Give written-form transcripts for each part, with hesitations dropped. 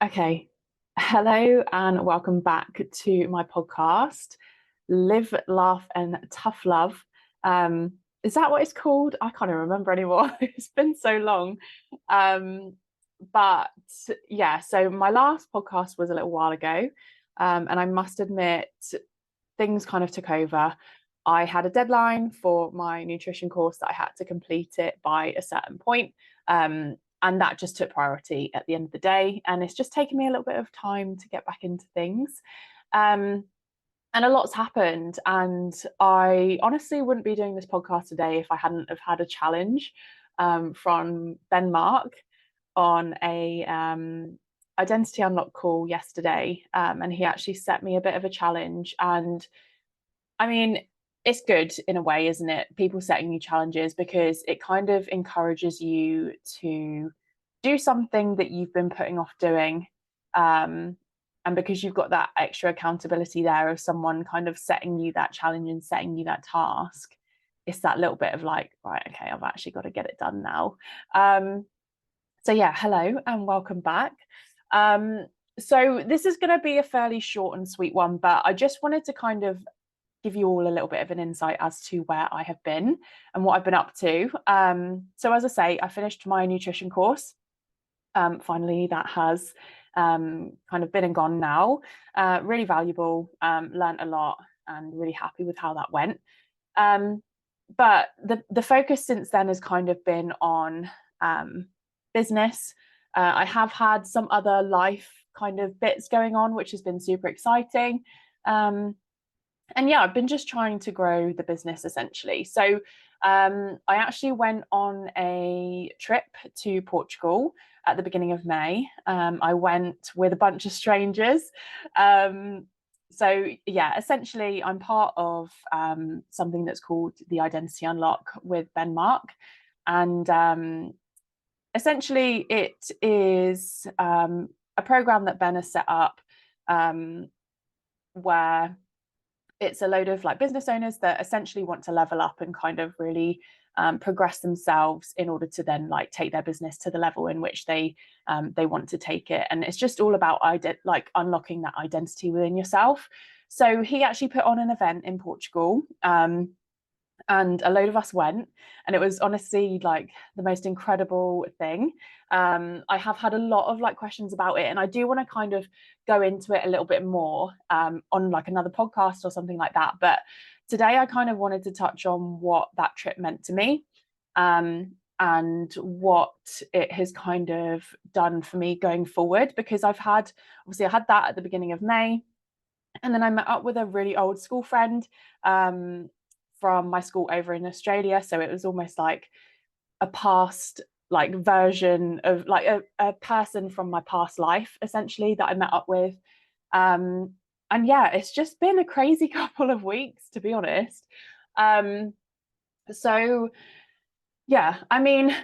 Okay. Hello and welcome back to my podcast, Live, Laugh and Tough Love. Um, is that what it's called? I can't even remember anymore. It's been so long. Um, but yeah, so my last podcast was a little while ago. And I must admit, things kind of took over. I had a deadline for my nutrition course that I had to complete it by a certain point. And that just took priority at the end of the day. And it's just taken me a little bit of time to get back into things. Um, and a lot's happened. And I honestly wouldn't be doing this podcast today if I hadn't have had a challenge from Ben Mark on a identity unlock call yesterday. And he actually set me a bit of a challenge. And I mean, it's good in a way, isn't it? People setting you challenges because it kind of encourages you to do something that you've been putting off doing. Um, and because you've got that extra accountability there of someone kind of setting you that challenge and setting you that task, it's that little bit of like, right, okay, I've actually got to get it done now. Um, so, yeah, hello and welcome back. So, this is going to be a fairly short and sweet one, but I just wanted to kind of give you all a little bit of an insight as to where I have been and what I've been up to. So, as I say, I finished my nutrition course. Finally, that has kind of been and gone now. Really valuable, learned a lot, and really happy with how that went. Um, but the focus since then has kind of been on business. I have had some other life kind of bits going on, which has been super exciting. Um, and yeah, I've been just trying to grow the business essentially. So I actually went on a trip to Portugal at the beginning of May. I went with a bunch of strangers. Um, so yeah, essentially, I'm part of something that's called the Identity Unlock with Ben Mark, and essentially, it is a program that Ben has set up um, where it's a load of like business owners that essentially want to level up and kind of really progress themselves in order to then like take their business to the level in which they want to take it. And it's just all about like unlocking that identity within yourself. So he actually put on an event in Portugal. And a load of us went, and it was honestly like the most incredible thing. I have had a lot of like questions about it, and I do want to kind of go into it a little bit more on like another podcast or something like that. But today I kind of wanted to touch on what that trip meant to me, and what it has kind of done for me going forward, because I had that at the beginning of May, and then I met up with a really old school friend from my school over in Australia. So it was almost like a past like version of like a person from my past life, essentially, that I met up with. Um, and yeah, it's just been a crazy couple of weeks, to be honest. Um, so yeah, I mean,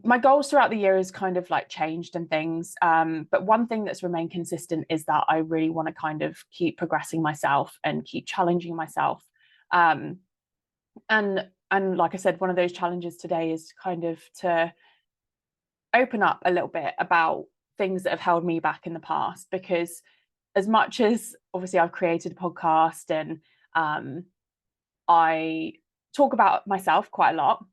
my goals throughout the year has kind of like changed and things. But one thing that's remained consistent is that I really want to kind of keep progressing myself and keep challenging myself. Um, and like I said, one of those challenges today is kind of to open up a little bit about things that have held me back in the past, because as much as obviously I've created a podcast and I talk about myself quite a lot,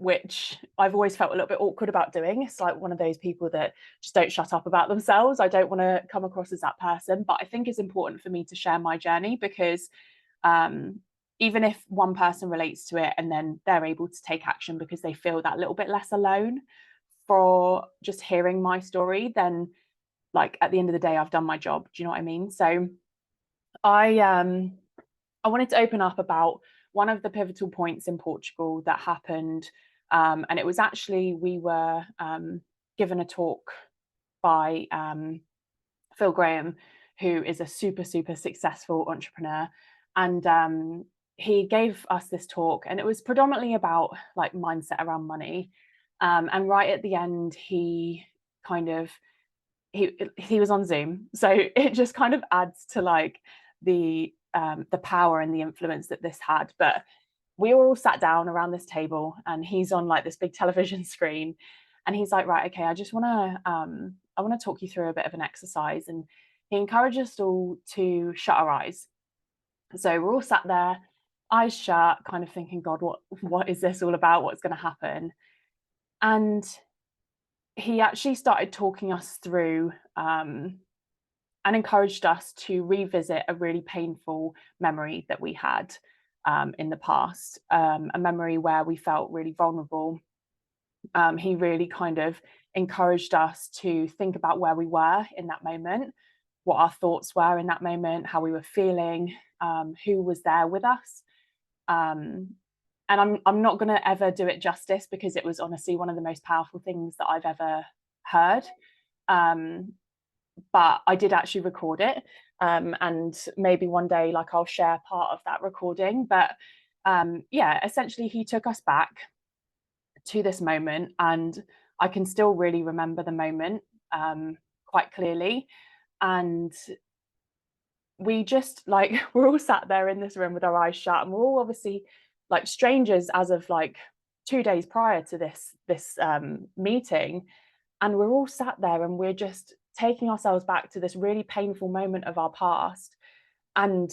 which I've always felt a little bit awkward about doing. It's like one of those people that just don't shut up about themselves. I don't want to come across as that person, but I think it's important for me to share my journey, because um, even if one person relates to it and then they're able to take action because they feel that little bit less alone for just hearing my story, then like at the end of the day, I've done my job. Do you know what I mean? So I I wanted to open up about one of the pivotal points in Portugal that happened. And it was actually, we were given a talk by Phil Graham, who is a super, super successful entrepreneur. And he gave us this talk, and it was predominantly about like mindset around money. And right at the end, he kind of he was on Zoom, so it just kind of adds to like the power and the influence that this had. But we were all sat down around this table, and he's on like this big television screen, And he's like, right, okay, I want to talk you through a bit of an exercise. And he encouraged us all to shut our eyes. So we're all sat there, eyes shut, kind of thinking, God, what is this all about? What's going to happen? And he actually started talking us through and encouraged us to revisit a really painful memory that we had in the past, a memory where we felt really vulnerable. He really kind of encouraged us to think about where we were in that moment, what our thoughts were in that moment, how we were feeling, who was there with us. And I'm not going to ever do it justice, because it was honestly one of the most powerful things that I've ever heard. But I did actually record it, and maybe one day, like, I'll share part of that recording. But yeah, essentially, he took us back to this moment, and I can still really remember the moment quite clearly. And we just, like, we're all sat there in this room with our eyes shut, and we're all obviously like strangers as of like 2 days prior to this meeting, and we're all sat there and we're just taking ourselves back to this really painful moment of our past. And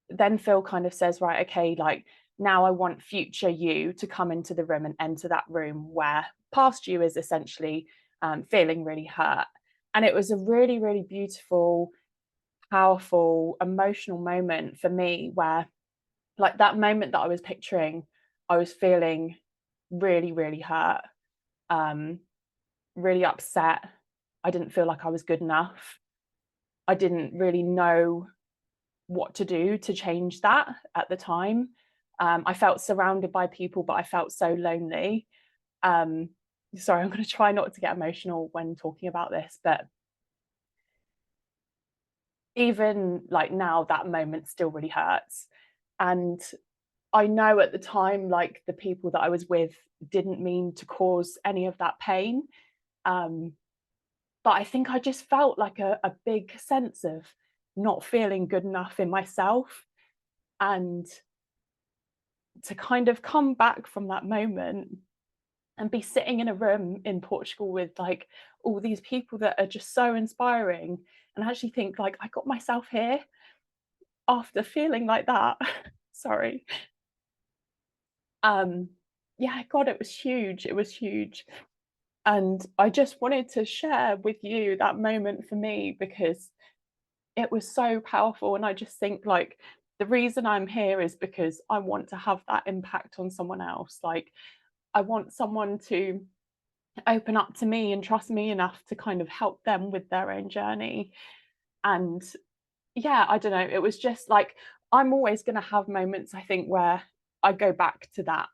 then Phil kind of says, right, okay, like, now I want future you to come into the room and enter that room where past you is essentially feeling really hurt. And it was a really, really beautiful, powerful, emotional moment for me, where, like, that moment that I was picturing, I was feeling really, really hurt, really upset. I didn't feel like I was good enough. I didn't really know what to do to change that at the time. I felt surrounded by people, but I felt so lonely. Um, Sorry, I'm going to try not to get emotional when talking about this, but even like now, that moment still really hurts. And I know at the time, like, the people that I was with didn't mean to cause any of that pain. Um, but I think I just felt like a big sense of not feeling good enough in myself. And to kind of come back from that moment and be sitting in a room in Portugal with, like, all these people that are just so inspiring, and I actually think, like, I got myself here after feeling like that. Sorry. Um, yeah, God, it was huge. It was huge. And I just wanted to share with you that moment for me, because it was so powerful. And I just think, like, the reason I'm here is because I want to have that impact on someone else. Like, I want someone to open up to me and trust me enough to kind of help them with their own journey. And yeah, I don't know. It was just like, I'm always going to have moments, I think, where I go back to that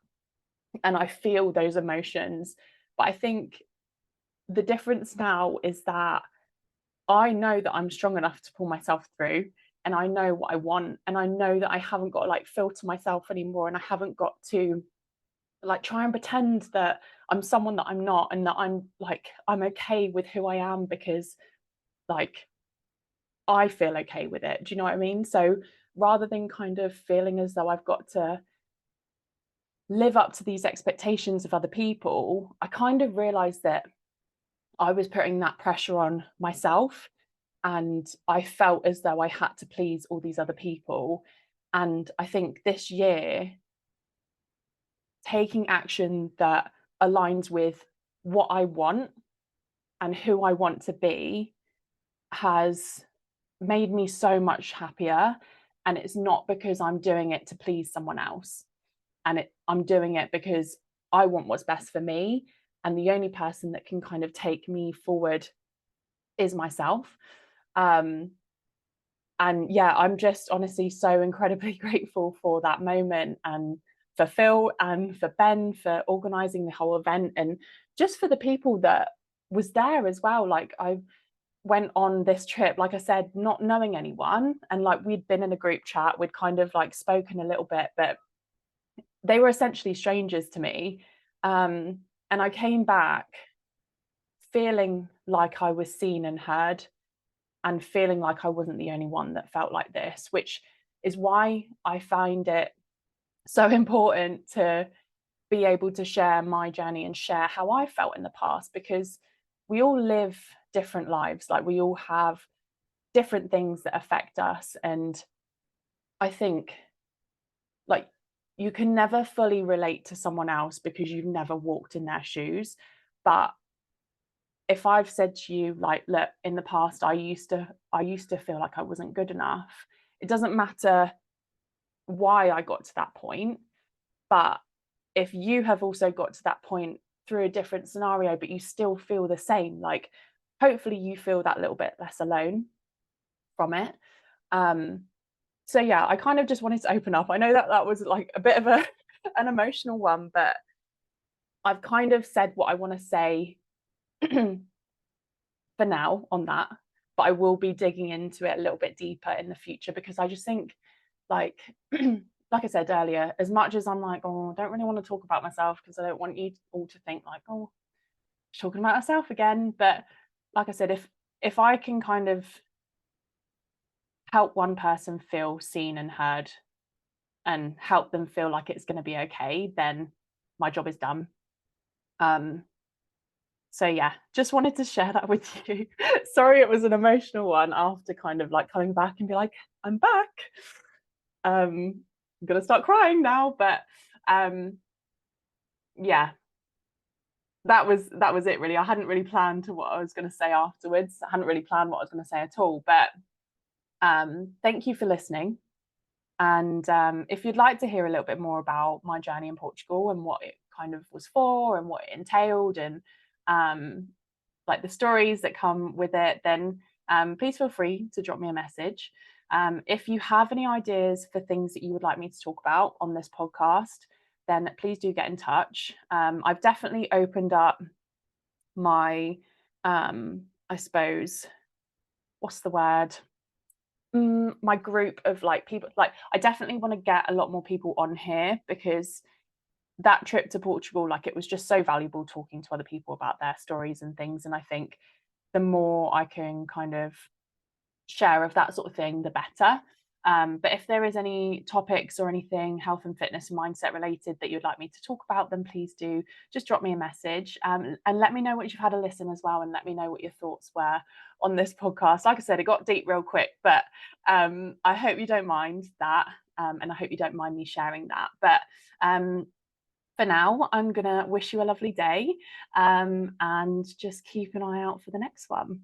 and I feel those emotions. But I think the difference now is that I know that I'm strong enough to pull myself through, and I know what I want, and I know that I haven't got to, like, filter myself anymore, and I haven't got to, like, try and pretend that I'm someone that I'm not, and that I'm okay with who I am, because, like, I feel okay with it. Do you know what I mean? So rather than kind of feeling as though I've got to live up to these expectations of other people, I kind of realized that I was putting that pressure on myself, and I felt as though I had to please all these other people. And I think this year, taking action that aligns with what I want and who I want to be has made me so much happier. And it's not because I'm doing it to please someone else. I'm doing it because I want what's best for me. And the only person that can kind of take me forward is myself. Um, and yeah, I'm just honestly so incredibly grateful for that moment, and for Phil and for Ben for organizing the whole event, and just for the people that was there as well. Like, I went on this trip, like I said, not knowing anyone, and, like, we'd been in a group chat, we'd kind of, like, spoken a little bit, but they were essentially strangers to me. And I came back feeling like I was seen and heard, and feeling like I wasn't the only one that felt like this, which is why I find it so important to be able to share my journey and share how I felt in the past, because we all live different lives. Like, we all have different things that affect us. And I think, like, you can never fully relate to someone else because you've never walked in their shoes. But if I've said to you, like, look, in the past, I used to feel like I wasn't good enough. It doesn't matter why I got to that point, but if you have also got to that point through a different scenario, but you still feel the same, like, hopefully you feel that little bit less alone from it. Um, so yeah, I kind of just wanted to open up. I know that that was like a bit of a an emotional one, but I've kind of said what I want to say for now on that. But I will be digging into it a little bit deeper in the future, because I just think, like, like I said earlier, as much as I'm like, oh, I don't really want to talk about myself because I don't want you all to think like, oh, she's talking about herself again. But like I said, if I can kind of help one person feel seen and heard and help them feel like it's going to be okay, then my job is done. Um, so yeah, just wanted to share that with you. Sorry, it was an emotional one after kind of like coming back and be like, I'm back. I'm gonna start crying now, but yeah, that was it really. I hadn't really planned to what I was going to say afterwards. I hadn't really planned what I was going to say at all. But thank you for listening. And if you'd like to hear a little bit more about my journey in Portugal and what it kind of was for and what it entailed, and like the stories that come with it, then please feel free to drop me a message. If you have any ideas for things that you would like me to talk about on this podcast, then please do get in touch. I've definitely opened up my, I suppose, what's the word? My group of like people. Like, I definitely want to get a lot more people on here, because that trip to Portugal, like, it was just so valuable talking to other people about their stories and things. And I think the more I can kind of share of that sort of thing, the better. But if there is any topics or anything health and fitness and mindset related that you'd like me to talk about, then please do just drop me a message, and let me know once you've had a listen as well, and let me know what your thoughts were on this podcast. Like I said, it got deep real quick, but I hope you don't mind that, and I hope you don't mind me sharing that. But for now, I'm going to wish you a lovely day, and just keep an eye out for the next one.